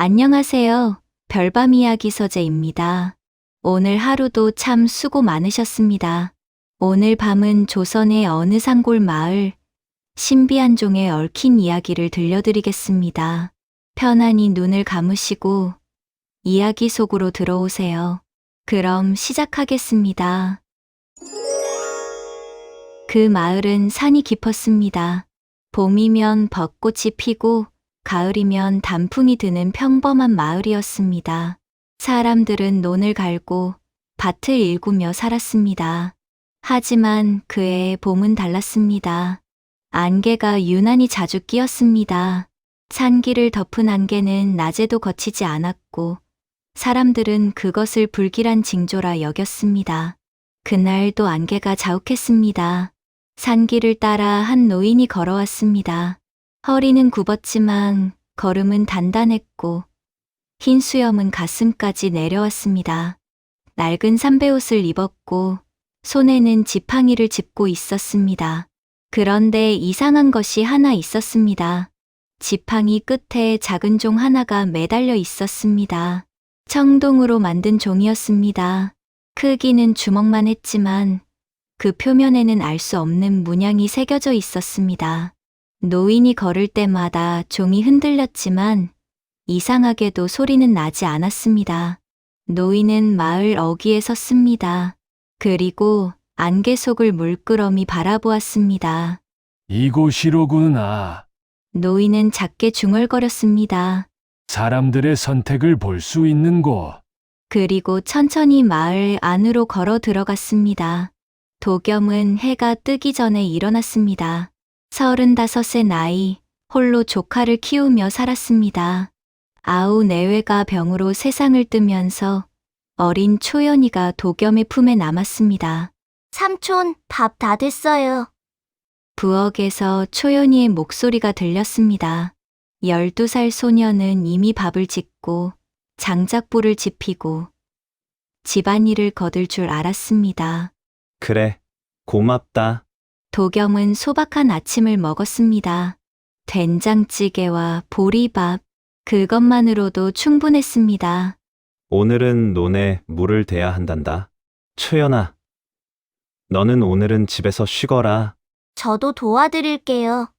안녕하세요. 별밤 이야기 서재입니다. 오늘 하루도 참 수고 많으셨습니다. 오늘 밤은 조선의 어느 산골 마을, 신비한 종에 얽힌 이야기를 들려드리겠습니다. 편안히 눈을 감으시고 이야기 속으로 들어오세요. 그럼 시작하겠습니다. 그 마을은 산이 깊었습니다. 봄이면 벚꽃이 피고 가을이면 단풍이 드는 평범한 마을이었습니다. 사람들은 논을 갈고 밭을 일구며 살았습니다. 하지만 그해의 봄은 달랐습니다. 안개가 유난히 자주 끼었습니다. 산길을 덮은 안개는 낮에도 거치지 않았고 사람들은 그것을 불길한 징조라 여겼습니다. 그날도 안개가 자욱했습니다. 산길을 따라 한 노인이 걸어왔습니다. 허리는 굽었지만 걸음은 단단했고 흰 수염은 가슴까지 내려왔습니다. 낡은 삼배옷을 입었고 손에는 지팡이를 짚고 있었습니다. 그런데 이상한 것이 하나 있었습니다. 지팡이 끝에 작은 종 하나가 매달려 있었습니다. 청동으로 만든 종이었습니다. 크기는 주먹만 했지만 그 표면에는 알 수 없는 문양이 새겨져 있었습니다. 노인이 걸을 때마다 종이 흔들렸지만 이상하게도 소리는 나지 않았습니다. 노인은 마을 어귀에 섰습니다. 그리고 안개 속을 물끄러미 바라보았습니다. 이곳이로구나. 노인은 작게 중얼거렸습니다. 사람들의 선택을 볼 수 있는 곳. 그리고 천천히 마을 안으로 걸어 들어갔습니다. 도겸은 해가 뜨기 전에 일어났습니다. 35의 나이, 홀로 조카를 키우며 살았습니다. 아우 내외가 병으로 세상을 뜨면서 어린 초연이가 도겸의 품에 남았습니다. 삼촌, 밥 다 됐어요. 부엌에서 초연이의 목소리가 들렸습니다. 12살 소녀는 이미 밥을 짓고 장작불을 지피고 집안일을 거들 줄 알았습니다. 그래, 고맙다. 도겸은 소박한 아침을 먹었습니다. 된장찌개와 보리밥, 그것만으로도 충분했습니다. 오늘은 논에 물을 대야 한단다. 초연아, 너는 오늘은 집에서 쉬거라. 저도 도와드릴게요.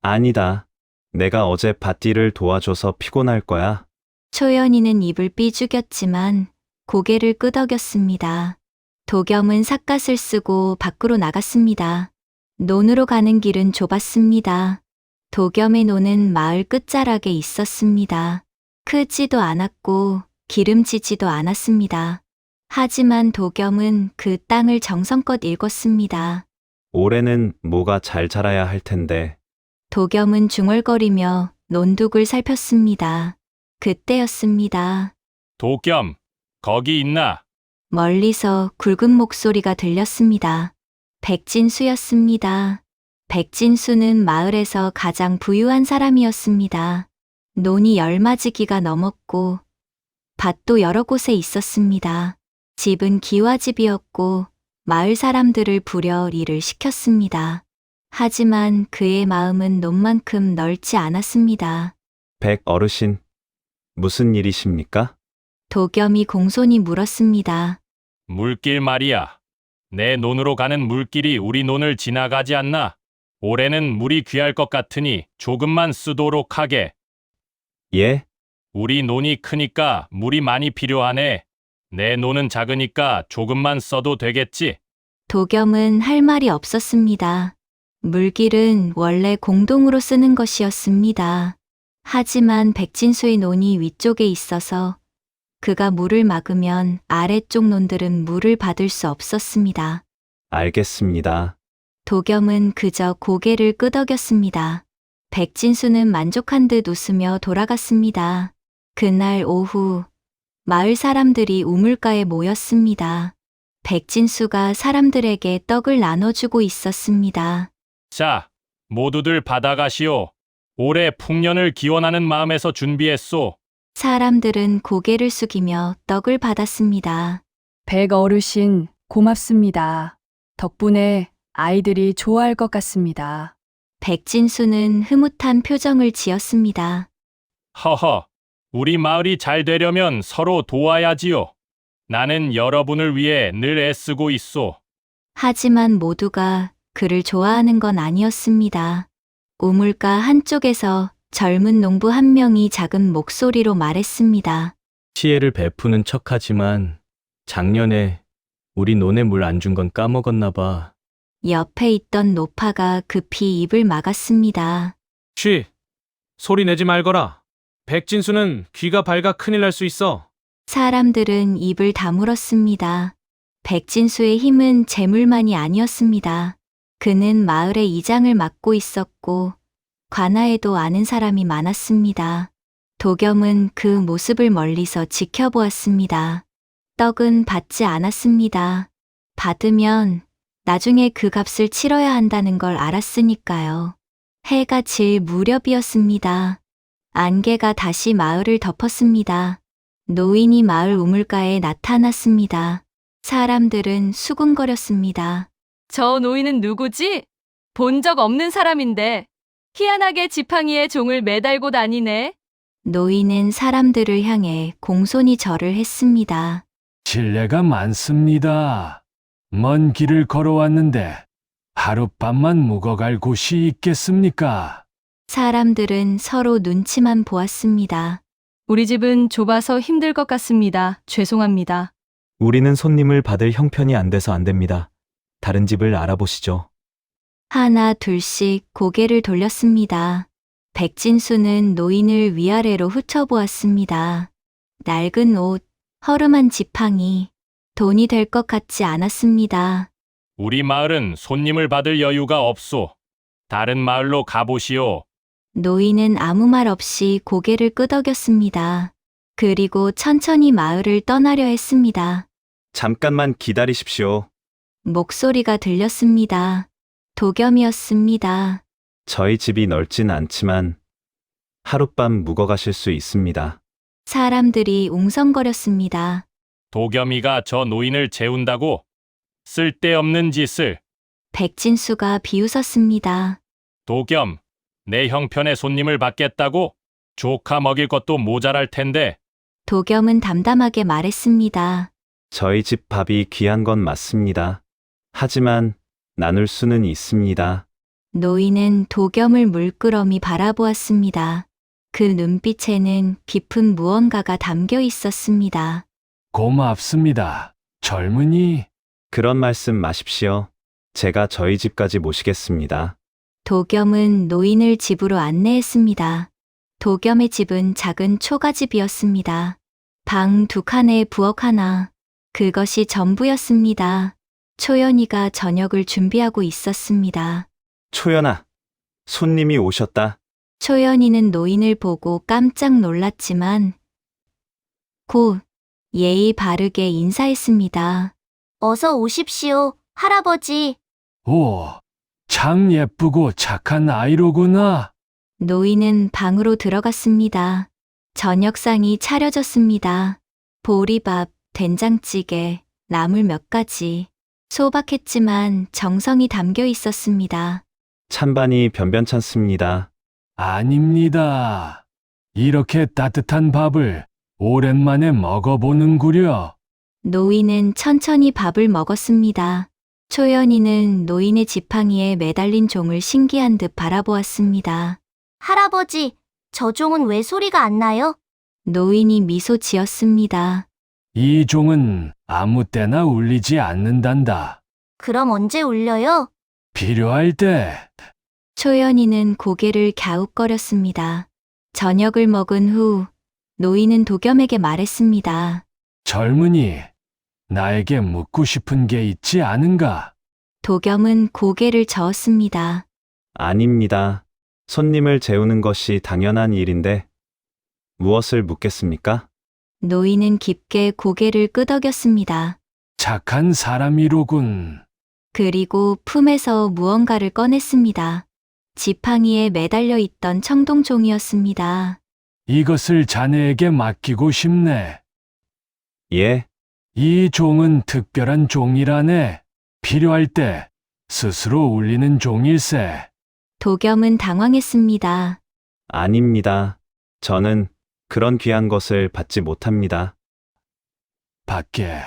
아니다. 내가 어제 밭일을 도와줘서 피곤할 거야. 초연이는 입을 삐죽였지만 고개를 끄덕였습니다. 도겸은 삿갓을 쓰고 밖으로 나갔습니다. 논으로 가는 길은 좁았습니다. 도겸의 논은 마을 끝자락에 있었습니다. 크지도 않았고 기름지지도 않았습니다. 하지만 도겸은 그 땅을 정성껏 일궜습니다. 올해는 뭐가 잘 자라야 할 텐데. 도겸은 중얼거리며 논둑을 살폈습니다. 그때였습니다. 도겸, 거기 있나? 멀리서 굵은 목소리가 들렸습니다. 백진수였습니다. 백진수는 마을에서 가장 부유한 사람이었습니다. 논이 10마지기가 넘었고 밭도 여러 곳에 있었습니다. 집은 기와집이었고 마을 사람들을 부려 일을 시켰습니다. 하지만 그의 마음은 논만큼 넓지 않았습니다. 백 어르신, 무슨 일이십니까? 도겸이 공손히 물었습니다. 물길 말이야. 내 논으로 가는 물길이 우리 논을 지나가지 않나? 올해는 물이 귀할 것 같으니 조금만 쓰도록 하게. 예? 우리 논이 크니까 물이 많이 필요하네. 내 논은 작으니까 조금만 써도 되겠지? 도겸은 할 말이 없었습니다. 물길은 원래 공동으로 쓰는 것이었습니다. 하지만 백진수의 논이 위쪽에 있어서 그가 물을 막으면 아래쪽 논들은 물을 받을 수 없었습니다. 알겠습니다. 도겸은 그저 고개를 끄덕였습니다. 백진수는 만족한 듯 웃으며 돌아갔습니다. 그날 오후 마을 사람들이 우물가에 모였습니다. 백진수가 사람들에게 떡을 나눠주고 있었습니다. 자, 모두들 받아가시오. 올해 풍년을 기원하는 마음에서 준비했소. 사람들은 고개를 숙이며 떡을 받았습니다. 백 어르신, 고맙습니다. 덕분에 아이들이 좋아할 것 같습니다. 백진수는 흐뭇한 표정을 지었습니다. 허허, 우리 마을이 잘 되려면 서로 도와야지요. 나는 여러분을 위해 늘 애쓰고 있소. 하지만 모두가 그를 좋아하는 건 아니었습니다. 우물가 한쪽에서 젊은 농부 한 명이 작은 목소리로 말했습니다. 시혜를 베푸는 척하지만 작년에 우리 논에 물 안 준 건 까먹었나 봐. 옆에 있던 노파가 급히 입을 막았습니다. 쉬! 소리 내지 말거라. 백진수는 귀가 밝아 큰일 날 수 있어. 사람들은 입을 다물었습니다. 백진수의 힘은 재물만이 아니었습니다. 그는 마을의 이장을 맡고 있었고 관아에도 아는 사람이 많았습니다. 도겸은 그 모습을 멀리서 지켜보았습니다. 떡은 받지 않았습니다. 받으면 나중에 그 값을 치러야 한다는 걸 알았으니까요. 해가 질 무렵이었습니다. 안개가 다시 마을을 덮었습니다. 노인이 마을 우물가에 나타났습니다. 사람들은 수군거렸습니다. 저 노인은 누구지? 본 적 없는 사람인데 희한하게 지팡이에 종을 매달고 다니네. 노인은 사람들을 향해 공손히 절을 했습니다. 실례가 많습니다. 먼 길을 걸어왔는데 하룻밤만 묵어갈 곳이 있겠습니까? 사람들은 서로 눈치만 보았습니다. 우리 집은 좁아서 힘들 것 같습니다. 죄송합니다. 우리는 손님을 받을 형편이 안 돼서 안 됩니다. 다른 집을 알아보시죠. 하나 둘씩 고개를 돌렸습니다. 백진수는 노인을 위아래로 훑어보았습니다. 낡은 옷, 허름한 지팡이, 돈이 될 것 같지 않았습니다. 우리 마을은 손님을 받을 여유가 없소. 다른 마을로 가보시오. 노인은 아무 말 없이 고개를 끄덕였습니다. 그리고 천천히 마을을 떠나려 했습니다. 잠깐만 기다리십시오. 목소리가 들렸습니다. 도겸이었습니다. 저희 집이 넓진 않지만 하룻밤 묵어가실 수 있습니다. 사람들이 웅성거렸습니다. 도겸이가 저 노인을 재운다고? 쓸데없는 짓을. 백진수가 비웃었습니다. 도겸, 내 형편의 손님을 받겠다고? 조카 먹일 것도 모자랄 텐데. 도겸은 담담하게 말했습니다. 저희 집 밥이 귀한 건 맞습니다. 하지만 나눌 수는 있습니다. 노인은 도겸을 물끄러미 바라보았습니다. 그 눈빛에는 깊은 무언가가 담겨 있었습니다. 고맙습니다. 젊은이. 그런 말씀 마십시오. 제가 저희 집까지 모시겠습니다. 도겸은 노인을 집으로 안내했습니다. 도겸의 집은 작은 초가집이었습니다. 방 2칸에 부엌 하나. 그것이 전부였습니다. 초연이가 저녁을 준비하고 있었습니다. 초연아, 손님이 오셨다. 초연이는 노인을 보고 깜짝 놀랐지만 곧 예의 바르게 인사했습니다. 어서 오십시오, 할아버지. 오, 참 예쁘고 착한 아이로구나. 노인은 방으로 들어갔습니다. 저녁상이 차려졌습니다. 보리밥, 된장찌개, 나물 몇 가지. 소박했지만 정성이 담겨 있었습니다. 찬반이 변변찮습니다. 아닙니다. 이렇게 따뜻한 밥을 오랜만에 먹어보는구려. 노인은 천천히 밥을 먹었습니다. 초연이는 노인의 지팡이에 매달린 종을 신기한 듯 바라보았습니다. 할아버지, 저 종은 왜 소리가 안 나요? 노인이 미소 지었습니다. 이 종은 아무 때나 울리지 않는단다. 그럼 언제 울려요? 필요할 때. 초연이는 고개를 갸웃거렸습니다. 저녁을 먹은 후 노인은 도겸에게 말했습니다. 젊은이, 나에게 묻고 싶은 게 있지 않은가? 도겸은 고개를 저었습니다. 아닙니다. 손님을 재우는 것이 당연한 일인데 무엇을 묻겠습니까? 노인은 깊게 고개를 끄덕였습니다. 착한 사람이로군. 그리고 품에서 무언가를 꺼냈습니다. 지팡이에 매달려 있던 청동종이었습니다. 이것을 자네에게 맡기고 싶네. 예, 이 종은 특별한 종이라네. 필요할 때 스스로 울리는 종일세. 도겸은 당황했습니다. 아닙니다. 저는 그런 귀한 것을 받지 못합니다. 밖에.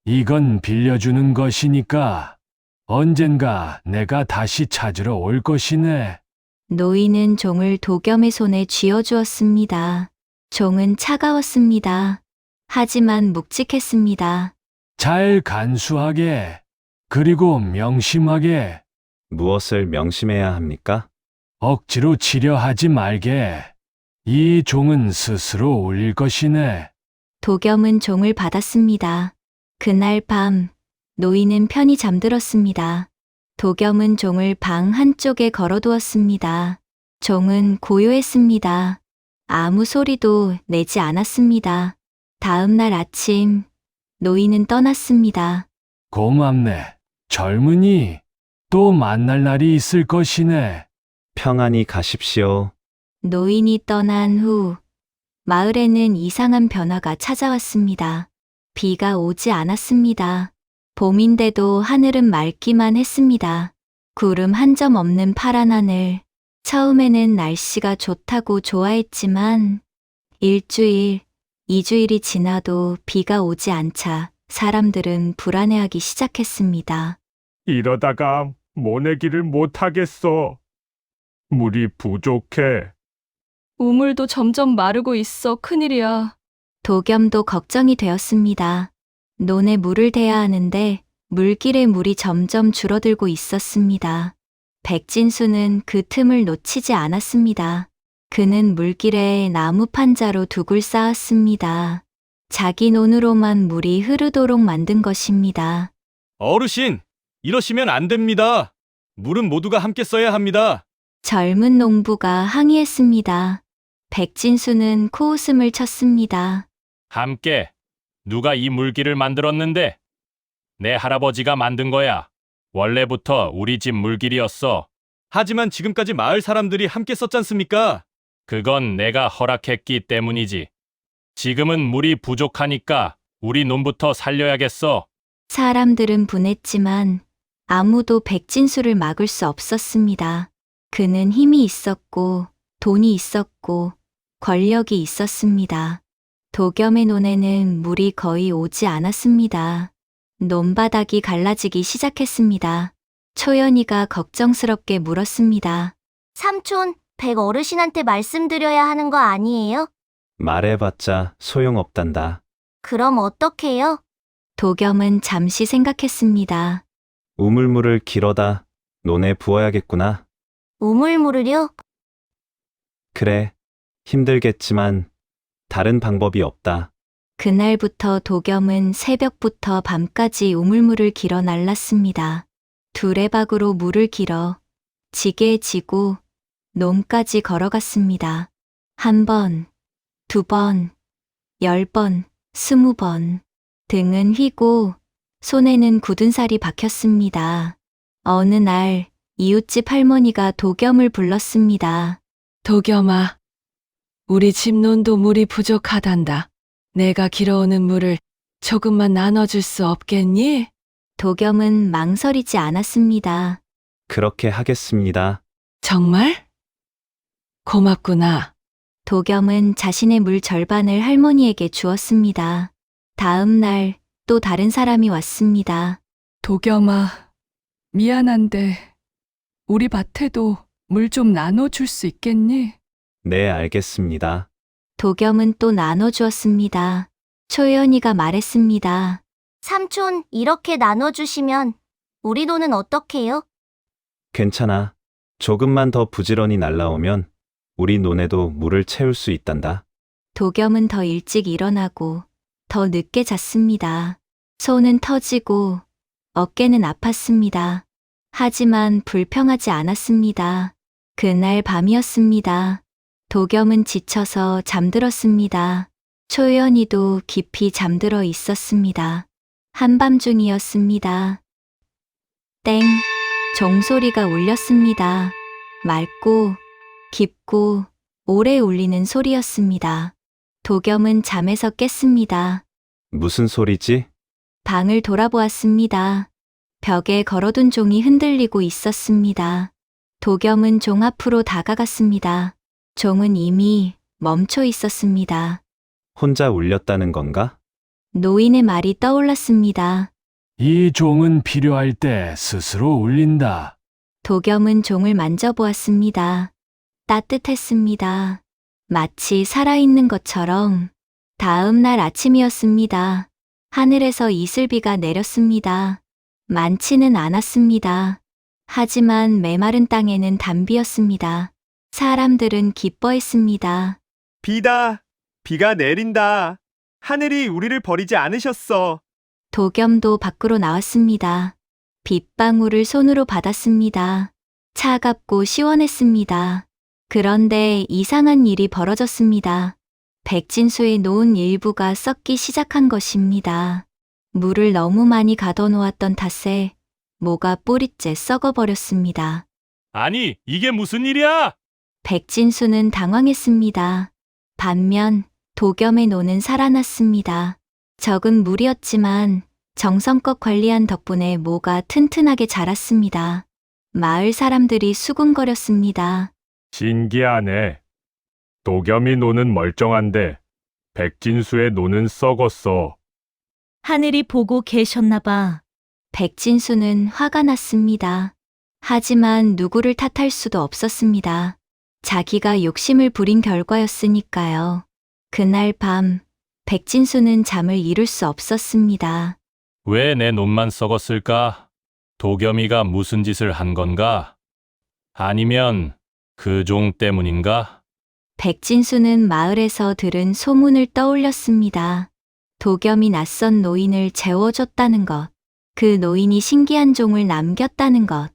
이건 빌려주는 것이니까 언젠가 내가 다시 찾으러 올 것이네. 노인은 종을 도겸의 손에 쥐어주었습니다. 종은 차가웠습니다. 하지만 묵직했습니다. 잘 간수하게. 그리고 명심하게. 무엇을 명심해야 합니까? 억지로 치려하지 말게. 이 종은 스스로 울릴 것이네. 도겸은 종을 받았습니다. 그날 밤, 노인은 편히 잠들었습니다. 도겸은 종을 방 한쪽에 걸어두었습니다. 종은 고요했습니다. 아무 소리도 내지 않았습니다. 다음 날 아침, 노인은 떠났습니다. 고맙네. 젊은이. 또 만날 날이 있을 것이네. 평안히 가십시오. 노인이 떠난 후, 마을에는 이상한 변화가 찾아왔습니다. 비가 오지 않았습니다. 봄인데도 하늘은 맑기만 했습니다. 구름 한 점 없는 파란 하늘. 처음에는 날씨가 좋다고 좋아했지만, 일주일, 2주일이 지나도 비가 오지 않자 사람들은 불안해하기 시작했습니다. 이러다가 모내기를 못하겠어. 물이 부족해. 우물도 점점 마르고 있어. 큰일이야. 도겸도 걱정이 되었습니다. 논에 물을 대야 하는데 물길의 물이 점점 줄어들고 있었습니다. 백진수는 그 틈을 놓치지 않았습니다. 그는 물길에 나무 판자로 둑을 쌓았습니다. 자기 논으로만 물이 흐르도록 만든 것입니다. 어르신, 이러시면 안 됩니다. 물은 모두가 함께 써야 합니다. 젊은 농부가 항의했습니다. 백진수는 코웃음을 쳤습니다. 함께. 누가 이 물길을 만들었는데? 내 할아버지가 만든 거야. 원래부터 우리 집 물길이었어. 하지만 지금까지 마을 사람들이 함께 썼잖습니까? 그건 내가 허락했기 때문이지. 지금은 물이 부족하니까 우리 논부터 살려야겠어. 사람들은 분했지만 아무도 백진수를 막을 수 없었습니다. 그는 힘이 있었고 돈이 있었고 권력이 있었습니다. 도겸의 논에는 물이 거의 오지 않았습니다. 논바닥이 갈라지기 시작했습니다. 초연이가 걱정스럽게 물었습니다. 삼촌, 백 어르신한테 말씀드려야 하는 거 아니에요? 말해봤자 소용없단다. 그럼 어떡해요? 도겸은 잠시 생각했습니다. 우물물을 길어다 논에 부어야겠구나. 우물물을요? 그래, 힘들겠지만 다른 방법이 없다. 그날부터 도겸은 새벽부터 밤까지 우물물을 길어 날랐습니다. 두레박으로 물을 길어 지게에 지고 논까지 걸어갔습니다. 1번, 2번, 10번, 20번. 등은 휘고 손에는 굳은 살이 박혔습니다. 어느 날 이웃집 할머니가 도겸을 불렀습니다. 도겸아, 우리 집 논도 물이 부족하단다. 내가 길어오는 물을 조금만 나눠줄 수 없겠니? 도겸은 망설이지 않았습니다. 그렇게 하겠습니다. 정말? 고맙구나. 도겸은 자신의 물 절반을 할머니에게 주었습니다. 다음 날 또 다른 사람이 왔습니다. 도겸아, 미안한데 우리 밭에도 물 좀 나눠줄 수 있겠니? 네, 알겠습니다. 도겸은 또 나눠주었습니다. 초연이가 말했습니다. 삼촌, 이렇게 나눠주시면 우리 돈은 어떡해요? 괜찮아. 조금만 더 부지런히 날라오면 우리 논에도 물을 채울 수 있단다. 도겸은 더 일찍 일어나고 더 늦게 잤습니다. 손은 터지고 어깨는 아팠습니다. 하지만 불평하지 않았습니다. 그날 밤이었습니다. 도겸은 지쳐서 잠들었습니다. 초연이도 깊이 잠들어 있었습니다. 한밤중이었습니다. 땡! 종소리가 울렸습니다. 맑고 깊고 오래 울리는 소리였습니다. 도겸은 잠에서 깼습니다. 무슨 소리지? 방을 돌아보았습니다. 벽에 걸어둔 종이 흔들리고 있었습니다. 도겸은 종 앞으로 다가갔습니다. 종은 이미 멈춰 있었습니다. 혼자 울렸다는 건가? 노인의 말이 떠올랐습니다. 이 종은 필요할 때 스스로 울린다. 도겸은 종을 만져보았습니다. 따뜻했습니다. 마치 살아있는 것처럼. 다음 날 아침이었습니다. 하늘에서 이슬비가 내렸습니다. 많지는 않았습니다. 하지만 메마른 땅에는 단비였습니다. 사람들은 기뻐했습니다. 비다! 비가 내린다! 하늘이 우리를 버리지 않으셨어! 도겸도 밖으로 나왔습니다. 빗방울을 손으로 받았습니다. 차갑고 시원했습니다. 그런데 이상한 일이 벌어졌습니다. 백진수에 놓은 일부가 썩기 시작한 것입니다. 물을 너무 많이 가둬놓았던 탓에 모가 뿌리째 썩어버렸습니다. 아니, 이게 무슨 일이야? 백진수는 당황했습니다. 반면 도겸의 노는 살아났습니다. 적은 물이었지만 정성껏 관리한 덕분에 모가 튼튼하게 자랐습니다. 마을 사람들이 수군거렸습니다. 신기하네. 도겸이 노는 멀쩡한데 백진수의 노는 썩었어. 하늘이 보고 계셨나 봐. 백진수는 화가 났습니다. 하지만 누구를 탓할 수도 없었습니다. 자기가 욕심을 부린 결과였으니까요. 그날 밤 백진수는 잠을 이룰 수 없었습니다. 왜 내 논만 썩었을까? 도겸이가 무슨 짓을 한 건가? 아니면 그 종 때문인가? 백진수는 마을에서 들은 소문을 떠올렸습니다. 도겸이 낯선 노인을 재워줬다는 것, 그 노인이 신기한 종을 남겼다는 것,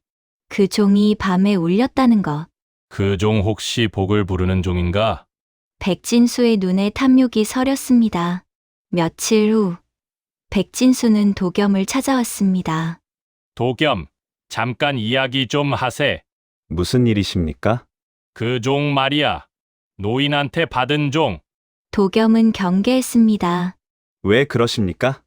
그 종이 밤에 울렸다는 것. 그 종 혹시 복을 부르는 종인가? 백진수의 눈에 탐욕이 서렸습니다. 며칠 후 백진수는 도겸을 찾아왔습니다. 도겸, 잠깐 이야기 좀 하세. 무슨 일이십니까? 그 종 말이야. 노인한테 받은 종. 도겸은 경계했습니다. 왜 그러십니까?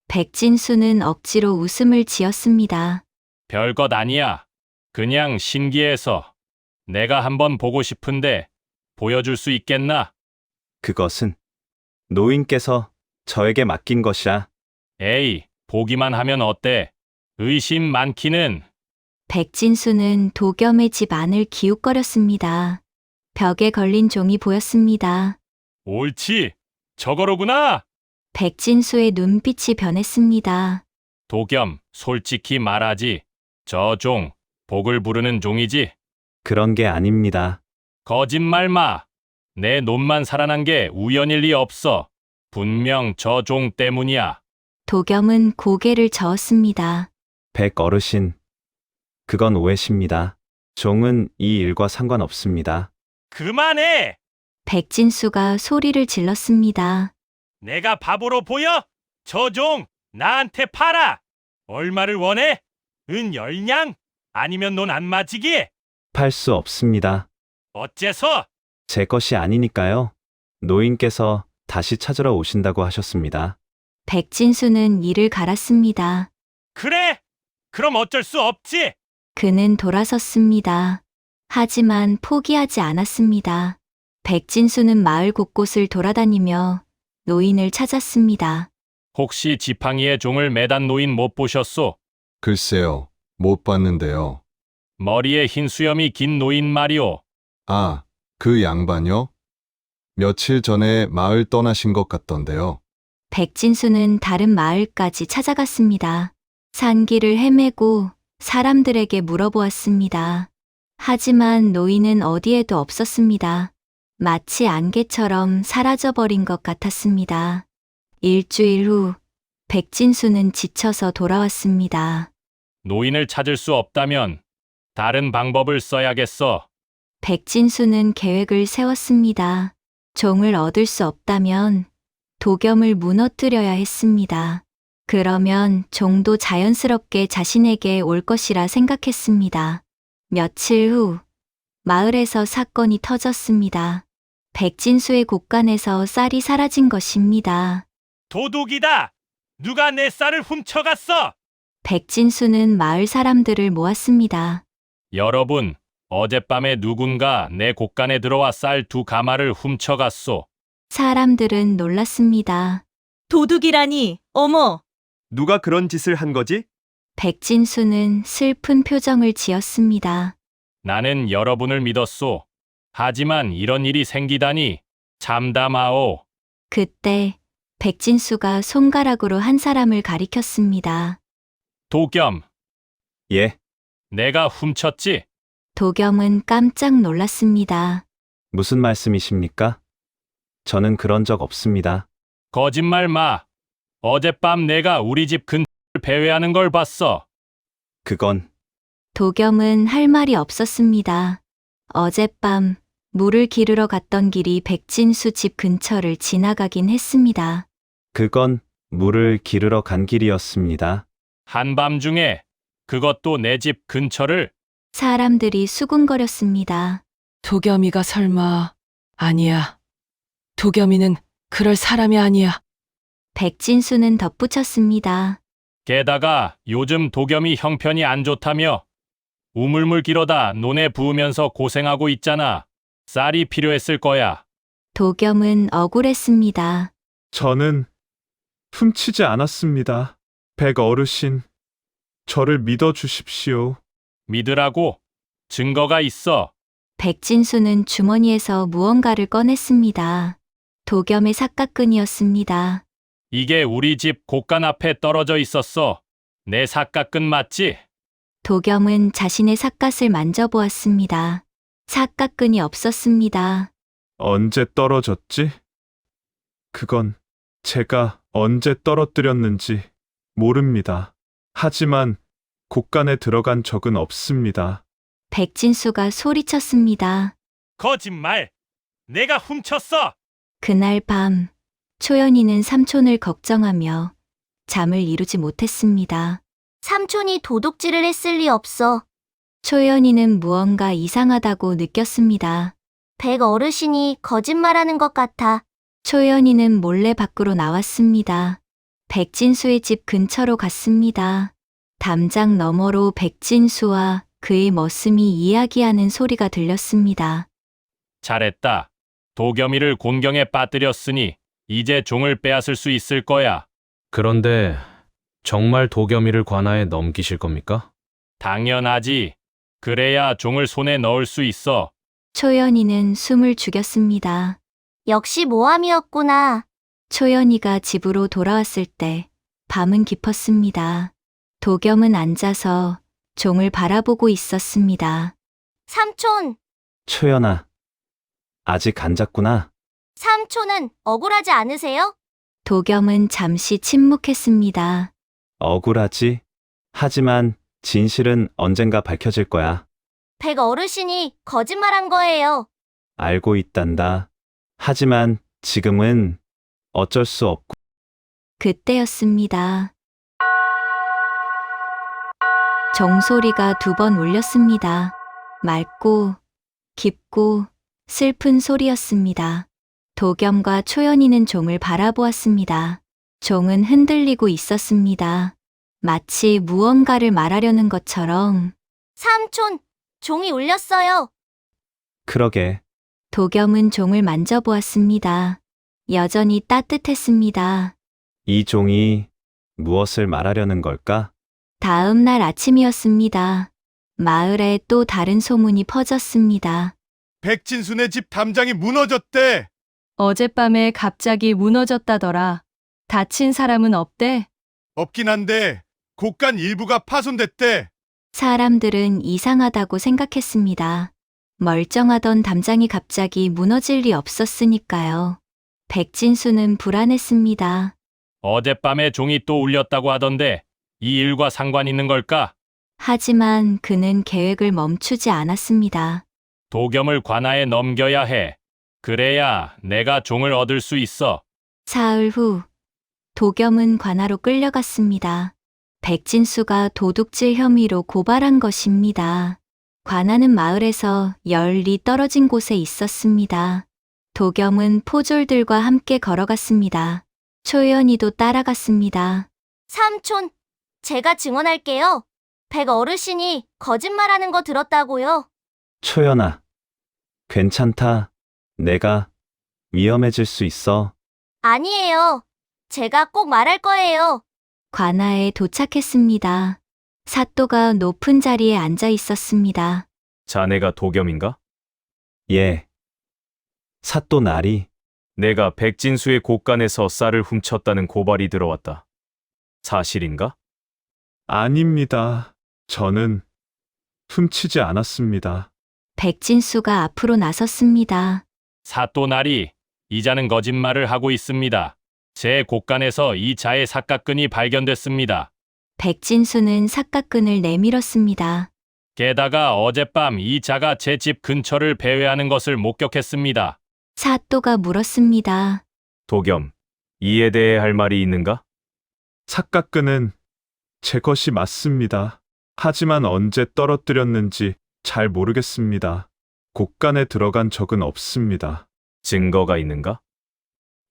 백진수는 억지로 웃음을 지었습니다. 별것 아니야. 그냥 신기해서. 내가 한번 보고 싶은데 보여줄 수 있겠나? 그것은 노인께서 저에게 맡긴 것이라. 에이, 보기만 하면 어때? 의심 많기는. 백진수는 도겸의 집 안을 기웃거렸습니다. 벽에 걸린 종이 보였습니다. 옳지. 저거로구나. 백진수의 눈빛이 변했습니다. 도겸, 솔직히 말하지. 저 종, 복을 부르는 종이지? 그런 게 아닙니다. 거짓말 마. 내 논만 살아난 게 우연일 리 없어. 분명 저 종 때문이야. 도겸은 고개를 저었습니다. 백 어르신, 그건 오해십니다. 종은 이 일과 상관없습니다. 그만해! 백진수가 소리를 질렀습니다. 내가 바보로 보여? 저 종, 나한테 팔아! 얼마를 원해? 은 10냥? 아니면 논 안 맞이기? 팔 수 없습니다. 어째서? 제 것이 아니니까요. 노인께서 다시 찾으러 오신다고 하셨습니다. 백진수는 이를 갈았습니다. 그래? 그럼 어쩔 수 없지. 그는 돌아섰습니다. 하지만 포기하지 않았습니다. 백진수는 마을 곳곳을 돌아다니며 노인을 찾았습니다. 혹시 지팡이에 종을 매단 노인 못 보셨소? 글쎄요, 못 봤는데요. 머리에 흰 수염이 긴 노인 말이오. 아, 그 양반요? 며칠 전에 마을 떠나신 것 같던데요. 백진수는 다른 마을까지 찾아갔습니다. 산길을 헤매고 사람들에게 물어보았습니다. 하지만 노인은 어디에도 없었습니다. 마치 안개처럼 사라져버린 것 같았습니다. 일주일 후 백진수는 지쳐서 돌아왔습니다. 노인을 찾을 수 없다면 다른 방법을 써야겠어. 백진수는 계획을 세웠습니다. 종을 얻을 수 없다면 도겸을 무너뜨려야 했습니다. 그러면 종도 자연스럽게 자신에게 올 것이라 생각했습니다. 며칠 후 마을에서 사건이 터졌습니다. 백진수의 곳간에서 쌀이 사라진 것입니다. 도둑이다! 누가 내 쌀을 훔쳐갔어? 백진수는 마을 사람들을 모았습니다. 여러분, 어젯밤에 누군가 내 곳간에 들어와 쌀 2가마를 훔쳐갔소. 사람들은 놀랐습니다. 도둑이라니, 어머! 누가 그런 짓을 한 거지? 백진수는 슬픈 표정을 지었습니다. 나는 여러분을 믿었소. 하지만 이런 일이 생기다니 참담하오. 그때 백진수가 손가락으로 한 사람을 가리켰습니다. 도겸, 예, 내가 훔쳤지? 도겸은 깜짝 놀랐습니다. 무슨 말씀이십니까? 저는 그런 적 없습니다. 거짓말 마. 어젯밤 내가 우리 집 근처를 배회하는 걸 봤어. 그건 도겸은 할 말이 없었습니다. 어젯밤 물을 기르러 갔던 길이 백진수 집 근처를 지나가긴 했습니다. 그건 물을 기르러 간 길이었습니다. 한밤중에 그것도 내 집 근처를. 사람들이 수군거렸습니다. 도겸이가 설마. 아니야. 도겸이는 그럴 사람이 아니야. 백진수는 덧붙였습니다. 게다가 요즘 도겸이 형편이 안 좋다며 우물물 기러다 논에 부으면서 고생하고 있잖아. 쌀이 필요했을 거야. 도겸은 억울했습니다. 저는 훔치지 않았습니다. 백 어르신, 저를 믿어주십시오. 믿으라고? 증거가 있어. 백진수는 주머니에서 무언가를 꺼냈습니다. 도겸의 삿갓끈이었습니다. 이게 우리 집 곳간 앞에 떨어져 있었어. 내 삿갓끈 맞지? 도겸은 자신의 삿갓을 만져보았습니다. 삿갓끈이 없었습니다. 언제 떨어졌지? 그건 제가 언제 떨어뜨렸는지 모릅니다. 하지만 곳간에 들어간 적은 없습니다. 백진수가 소리쳤습니다. 거짓말! 내가 훔쳤어! 그날 밤 초연이는 삼촌을 걱정하며 잠을 이루지 못했습니다. 삼촌이 도둑질을 했을 리 없어. 초연이는 무언가 이상하다고 느꼈습니다. 백 어르신이 거짓말하는 것 같아. 초연이는 몰래 밖으로 나왔습니다. 백진수의 집 근처로 갔습니다. 담장 너머로 백진수와 그의 머슴이 이야기하는 소리가 들렸습니다. 잘했다. 도겸이를 곤경에 빠뜨렸으니 이제 종을 빼앗을 수 있을 거야. 그런데 정말 도겸이를 관아에 넘기실 겁니까? 당연하지. 그래야 종을 손에 넣을 수 있어. 초연이는 숨을 죽였습니다. 역시 모함이었구나. 초연이가 집으로 돌아왔을 때 밤은 깊었습니다. 도겸은 앉아서 종을 바라보고 있었습니다. 삼촌, 초연아, 아직 안 잤구나. 삼촌은 억울하지 않으세요? 도겸은 잠시 침묵했습니다. 억울하지? 하지만 진실은 언젠가 밝혀질 거야. 백 어르신이 거짓말한 거예요. 알고 있단다. 하지만 지금은 어쩔 수 없고. 그때였습니다. 종소리가 2번 울렸습니다. 맑고 깊고 슬픈 소리였습니다. 도겸과 초연이는 종을 바라보았습니다. 종은 흔들리고 있었습니다. 마치 무언가를 말하려는 것처럼. 삼촌, 종이 울렸어요. 그러게. 도겸은 종을 만져보았습니다. 여전히 따뜻했습니다. 이 종이 무엇을 말하려는 걸까? 다음 날 아침이었습니다. 마을에 또 다른 소문이 퍼졌습니다. 백진수네 집 담장이 무너졌대. 어젯밤에 갑자기 무너졌다더라. 다친 사람은 없대? 없긴 한데 곳간 일부가 파손됐대. 사람들은 이상하다고 생각했습니다. 멀쩡하던 담장이 갑자기 무너질 리 없었으니까요. 백진수는 불안했습니다. 어젯밤에 종이 또 울렸다고 하던데 이 일과 상관 있는 걸까? 하지만 그는 계획을 멈추지 않았습니다. 도겸을 관아에 넘겨야 해. 그래야 내가 종을 얻을 수 있어. 사흘 후 도겸은 관아로 끌려갔습니다. 백진수가 도둑질 혐의로 고발한 것입니다. 관아는 마을에서 10리 떨어진 곳에 있었습니다. 도겸은 포졸들과 함께 걸어갔습니다. 초연이도 따라갔습니다. 삼촌, 제가 증언할게요. 백 어르신이 거짓말하는 거 들었다고요. 초연아, 괜찮다. 내가 위험해질 수 있어. 아니에요. 제가 꼭 말할 거예요. 관아에 도착했습니다. 사또가 높은 자리에 앉아 있었습니다. 자네가 도겸인가? 예. 사또 나리, 내가 백진수의 곳간에서 쌀을 훔쳤다는 고발이 들어왔다. 사실인가? 아닙니다. 저는 훔치지 않았습니다. 백진수가 앞으로 나섰습니다. 사또나리, 이자는 거짓말을 하고 있습니다. 제 곳간에서 이 자의 삭각근이 발견됐습니다. 백진수는 삭각근을 내밀었습니다. 게다가 어젯밤 이 자가 제 집 근처를 배회하는 것을 목격했습니다. 사또가 물었습니다. 도겸, 이에 대해 할 말이 있는가? 삭각근은 제 것이 맞습니다. 하지만 언제 떨어뜨렸는지 잘 모르겠습니다. 곳간에 들어간 적은 없습니다. 증거가 있는가?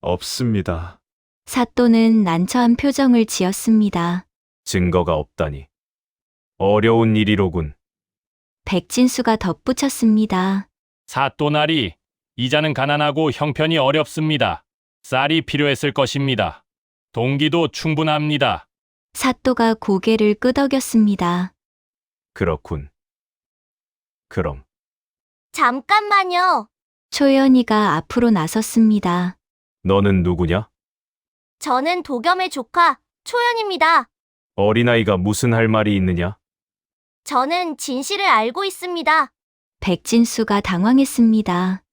없습니다. 사또는 난처한 표정을 지었습니다. 증거가 없다니. 어려운 일이로군. 백진수가 덧붙였습니다. 사또나리, 이자는 가난하고 형편이 어렵습니다. 쌀이 필요했을 것입니다. 동기도 충분합니다. 사또가 고개를 끄덕였습니다. 그렇군. 그럼 잠깐만요. 초연이가 앞으로 나섰습니다. 너는 누구냐? 저는 도겸의 조카, 초연입니다. 어린아이가 무슨 할 말이 있느냐? 저는 진실을 알고 있습니다. 백진수가 당황했습니다.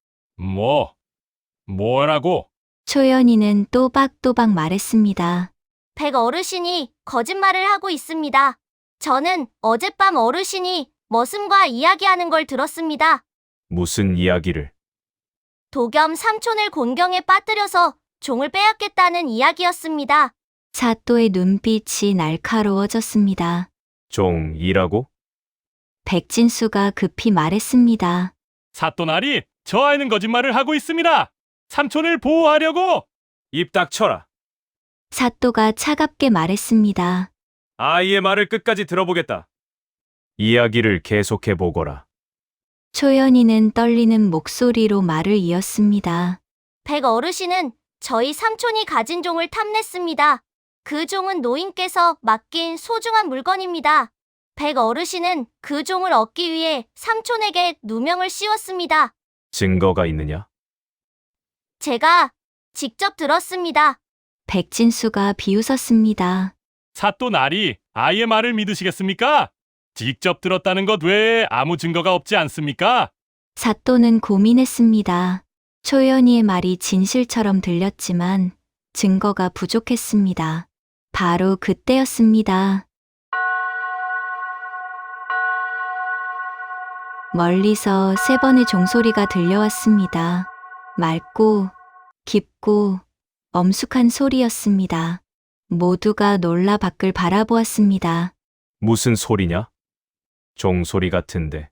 뭐라고? 초연이는 또박또박 말했습니다. 백 어르신이 거짓말을 하고 있습니다. 저는 어젯밤 어르신이 머슴과 이야기하는 걸 들었습니다. 무슨 이야기를? 도겸 삼촌을 곤경에 빠뜨려서 종을 빼앗겠다는 이야기였습니다. 사또의 눈빛이 날카로워졌습니다. 종이라고? 백진수가 급히 말했습니다. 사또나리, 저 아이는 거짓말을 하고 있습니다. 삼촌을 보호하려고. 입 닥쳐라. 사또가 차갑게 말했습니다. 아이의 말을 끝까지 들어보겠다. 이야기를 계속해 보거라. 초연이는 떨리는 목소리로 말을 이었습니다. 백 어르신은 저희 삼촌이 가진 종을 탐냈습니다. 그 종은 노인께서 맡긴 소중한 물건입니다. 백 어르신은 그 종을 얻기 위해 삼촌에게 누명을 씌웠습니다. 증거가 있느냐? 제가 직접 들었습니다. 백진수가 비웃었습니다. 사또나리, 아이의 말을 믿으시겠습니까? 직접 들었다는 것 외에 아무 증거가 없지 않습니까? 사또는 고민했습니다. 초연이의 말이 진실처럼 들렸지만 증거가 부족했습니다. 바로 그때였습니다. 멀리서 3번의 종소리가 들려왔습니다. 맑고 깊고 엄숙한 소리였습니다. 모두가 놀라 밖을 바라보았습니다. 무슨 소리냐? 종소리 같은데.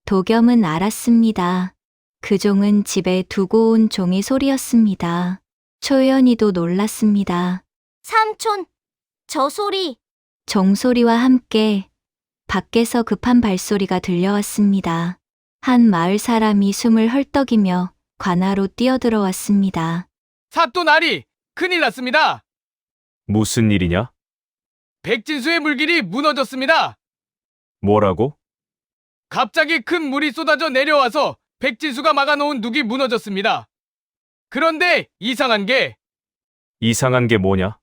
도겸은 알았습니다. 그 종은 집에 두고 온 종의 소리였습니다. 초연이도 놀랐습니다. 삼촌, 저 소리. 종소리와 함께 밖에서 급한 발소리가 들려왔습니다. 한 마을 사람이 숨을 헐떡이며 관아로 뛰어들어왔습니다. 사또나리, 큰일 났습니다. 무슨 일이냐? 백진수의 물길이 무너졌습니다. 뭐라고? 갑자기 큰 물이 쏟아져 내려와서 백진수가 막아놓은 둑이 무너졌습니다. 그런데 이상한 게 뭐냐?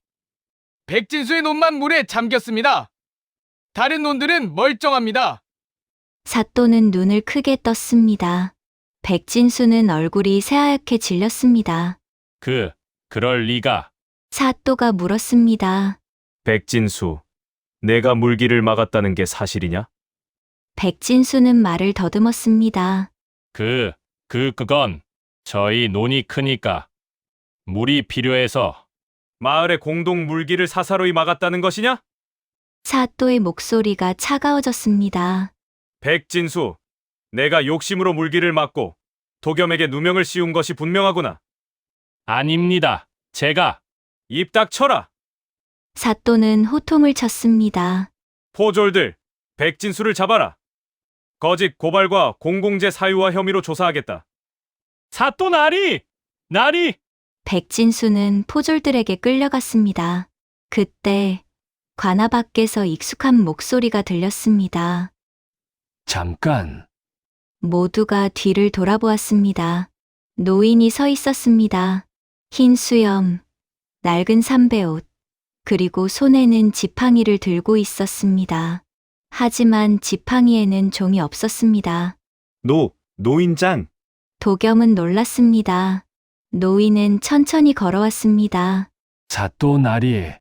백진수의 논만 물에 잠겼습니다. 다른 논들은 멀쩡합니다. 사또는 눈을 크게 떴습니다. 백진수는 얼굴이 새하얗게 질렸습니다. 그럴 리가. 사또가 물었습니다. 백진수, 내가 물길을 막았다는 게 사실이냐? 백진수는 말을 더듬었습니다. 그건 저희 논이 크니까 물이 필요해서. 마을의 공동 물길을 사사로이 막았다는 것이냐? 사또의 목소리가 차가워졌습니다. 백진수, 내가 욕심으로 물길을 막고 도겸에게 누명을 씌운 것이 분명하구나. 아닙니다. 제가. 입 닥쳐라. 사또는 호통을 쳤습니다. 포졸들, 백진수를 잡아라. 거짓 고발과 공공재 사유와 혐의로 조사하겠다. 사또 나리! 나리! 백진수는 포졸들에게 끌려갔습니다. 그때 관아 밖에서 익숙한 목소리가 들렸습니다. 잠깐, 모두가 뒤를 돌아보았습니다. 노인이 서 있었습니다. 흰 수염, 낡은 삼배옷, 그리고 손에는 지팡이를 들고 있었습니다. 하지만 지팡이에는 종이 없었습니다. 노인장. 도겸은 놀랐습니다. 노인은 천천히 걸어왔습니다. 사또 나리,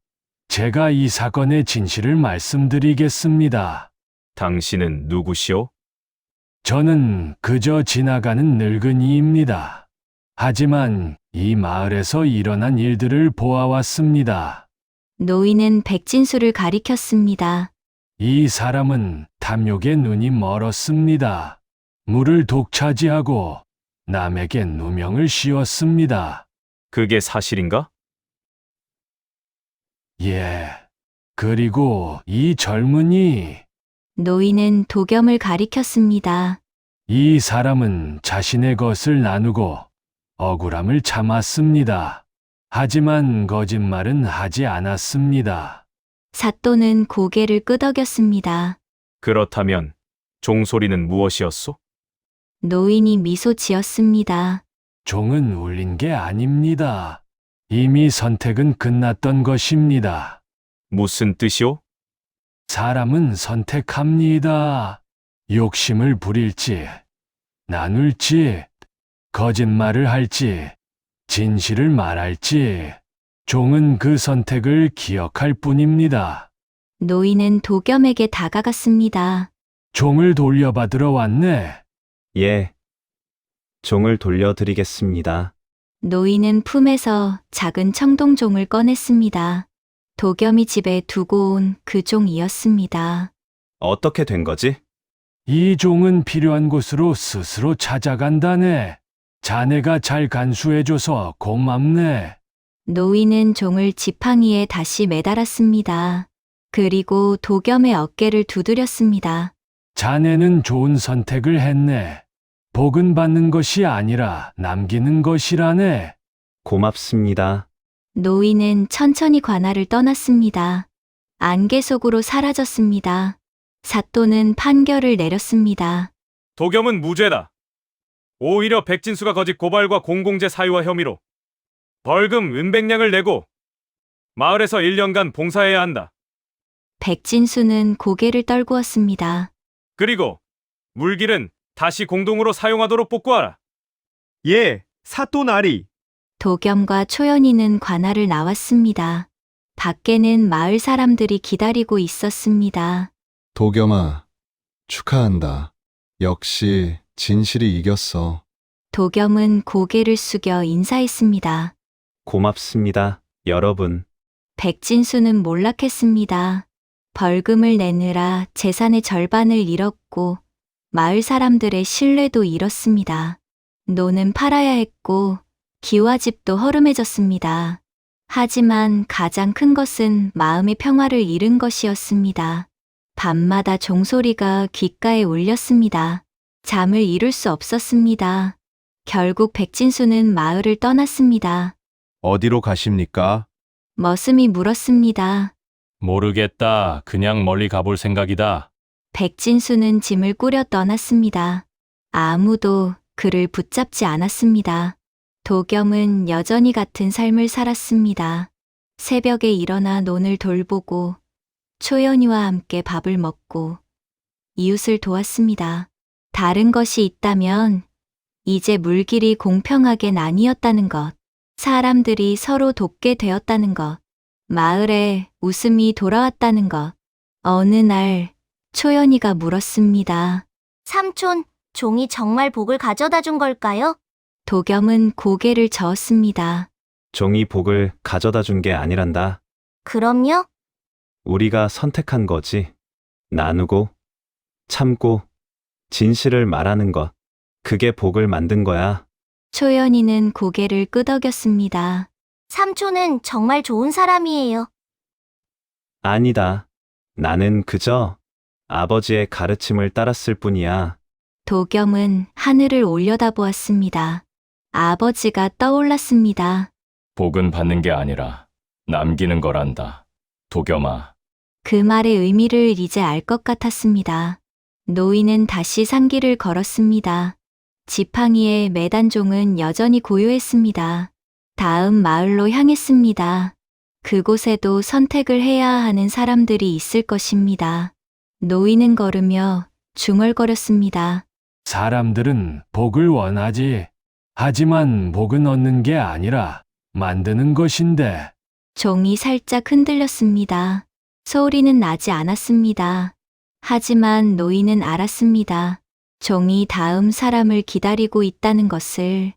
제가 이 사건의 진실을 말씀드리겠습니다. 당신은 누구시오? 저는 그저 지나가는 늙은이입니다. 하지만 이 마을에서 일어난 일들을 보아왔습니다. 노인은 백진수를 가리켰습니다. 이 사람은 탐욕에 눈이 멀었습니다. 물을 독차지하고 남에게 누명을 씌웠습니다. 그게 사실인가? 예. 그리고 이 젊은이, 노인은 도겸을 가리켰습니다. 이 사람은 자신의 것을 나누고 억울함을 참았습니다. 하지만 거짓말은 하지 않았습니다. 사또는 고개를 끄덕였습니다. 그렇다면 종소리는 무엇이었소? 노인이 미소 지었습니다. 종은 울린 게 아닙니다. 이미 선택은 끝났던 것입니다. 무슨 뜻이오? 사람은 선택합니다. 욕심을 부릴지, 나눌지, 거짓말을 할지, 진실을 말할지, 종은 그 선택을 기억할 뿐입니다. 노인은 도겸에게 다가갔습니다. 종을 돌려받으러 왔네. 예. 종을 돌려드리겠습니다. 노인은 품에서 작은 청동종을 꺼냈습니다. 도겸이 집에 두고 온 그 종이었습니다. 어떻게 된 거지? 이 종은 필요한 곳으로 스스로 찾아간다네. 자네가 잘 간수해줘서 고맙네. 노인은 종을 지팡이에 다시 매달았습니다. 그리고 도겸의 어깨를 두드렸습니다. 자네는 좋은 선택을 했네. 복은 받는 것이 아니라 남기는 것이라네. 고맙습니다. 노인은 천천히 관아를 떠났습니다. 안개 속으로 사라졌습니다. 사또는 판결을 내렸습니다. 도겸은 무죄다. 오히려 백진수가 거짓 고발과 공공재 사유와 혐의로 벌금 은백냥을 내고 마을에서 1년간 봉사해야 한다. 백진수는 고개를 떨구었습니다. 그리고 물길은 다시 공동으로 사용하도록 복구하라. 예, 사또 나리. 도겸과 초연이는 관아를 나왔습니다. 밖에는 마을 사람들이 기다리고 있었습니다. 도겸아, 축하한다. 역시 진실이 이겼어. 도겸은 고개를 숙여 인사했습니다. 고맙습니다, 여러분. 백진수는 몰락했습니다. 벌금을 내느라 재산의 절반을 잃었고 마을 사람들의 신뢰도 잃었습니다. 노는 팔아야 했고 기와집도 허름해졌습니다. 하지만 가장 큰 것은 마음의 평화를 잃은 것이었습니다. 밤마다 종소리가 귓가에 울렸습니다. 잠을 이룰 수 없었습니다. 결국 백진수는 마을을 떠났습니다. 어디로 가십니까? 머슴이 물었습니다. 모르겠다. 그냥 멀리 가볼 생각이다. 백진수는 짐을 꾸려 떠났습니다. 아무도 그를 붙잡지 않았습니다. 도겸은 여전히 같은 삶을 살았습니다. 새벽에 일어나 논을 돌보고 초연이와 함께 밥을 먹고 이웃을 도왔습니다. 다른 것이 있다면 이제 물길이 공평하게 나뉘었다는 것, 사람들이 서로 돕게 되었다는 것, 마을에 웃음이 돌아왔다는 것. 어느 날 초연이가 물었습니다. 삼촌, 종이 정말 복을 가져다 준 걸까요? 도겸은 고개를 저었습니다. 종이 복을 가져다 준 게 아니란다. 그럼요? 우리가 선택한 거지. 나누고, 참고, 진실을 말하는 것. 그게 복을 만든 거야. 초연이는 고개를 끄덕였습니다. 삼촌은 정말 좋은 사람이에요. 아니다. 나는 그저 아버지의 가르침을 따랐을 뿐이야. 도겸은 하늘을 올려다보았습니다. 아버지가 떠올랐습니다. 복은 받는 게 아니라 남기는 거란다. 도겸아. 그 말의 의미를 이제 알 것 같았습니다. 노인은 다시 상길을 걸었습니다. 지팡이의 매단종은 여전히 고요했습니다. 다음 마을로 향했습니다. 그곳에도 선택을 해야 하는 사람들이 있을 것입니다. 노인은 걸으며 중얼거렸습니다. 사람들은 복을 원하지. 하지만 복은 얻는 게 아니라 만드는 것인데. 종이 살짝 흔들렸습니다. 소리는 나지 않았습니다. 하지만 노인은 알았습니다. 종이 다음 사람을 기다리고 있다는 것을.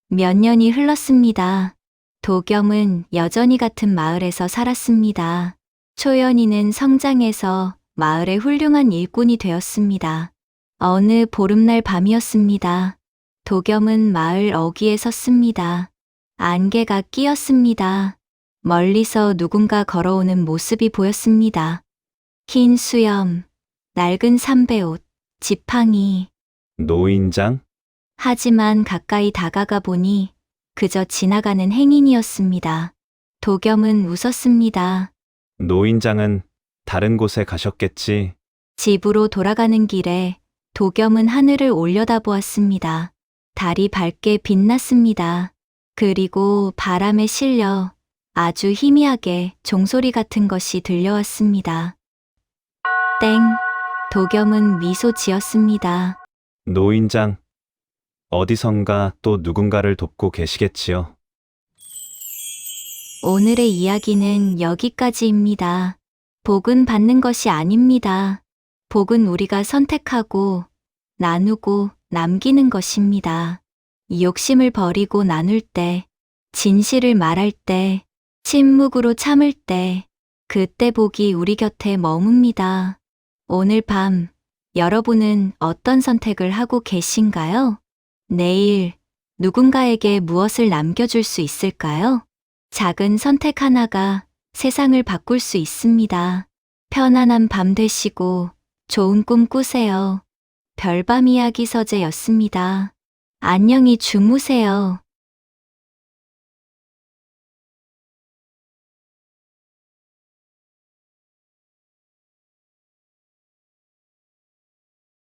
몇 년이 흘렀습니다. 도겸은 여전히 같은 마을에서 살았습니다. 초연이는 성장해서 마을의 훌륭한 일꾼이 되었습니다. 어느 보름날 밤이었습니다. 도겸은 마을 어귀에 섰습니다. 안개가 끼었습니다. 멀리서 누군가 걸어오는 모습이 보였습니다. 흰 수염, 낡은 삼배옷, 지팡이. 노인장? 하지만 가까이 다가가 보니 그저 지나가는 행인이었습니다. 도겸은 웃었습니다. 노인장은 다른 곳에 가셨겠지. 집으로 돌아가는 길에 도겸은 하늘을 올려다보았습니다. 달이 밝게 빛났습니다. 그리고 바람에 실려 아주 희미하게 종소리 같은 것이 들려왔습니다. 땡. 도겸은 미소 지었습니다. 노인장, 어디선가 또 누군가를 돕고 계시겠지요. 오늘의 이야기는 여기까지입니다. 복은 받는 것이 아닙니다. 복은 우리가 선택하고 나누고 남기는 것입니다. 욕심을 버리고 나눌 때, 진실을 말할 때, 침묵으로 참을 때, 그때 복이 우리 곁에 머뭅니다. 오늘 밤 여러분은 어떤 선택을 하고 계신가요? 내일 누군가에게 무엇을 남겨줄 수 있을까요? 작은 선택 하나가 세상을 바꿀 수 있습니다. 편안한 밤 되시고 좋은 꿈 꾸세요. 별밤 이야기 서재였습니다. 안녕히 주무세요.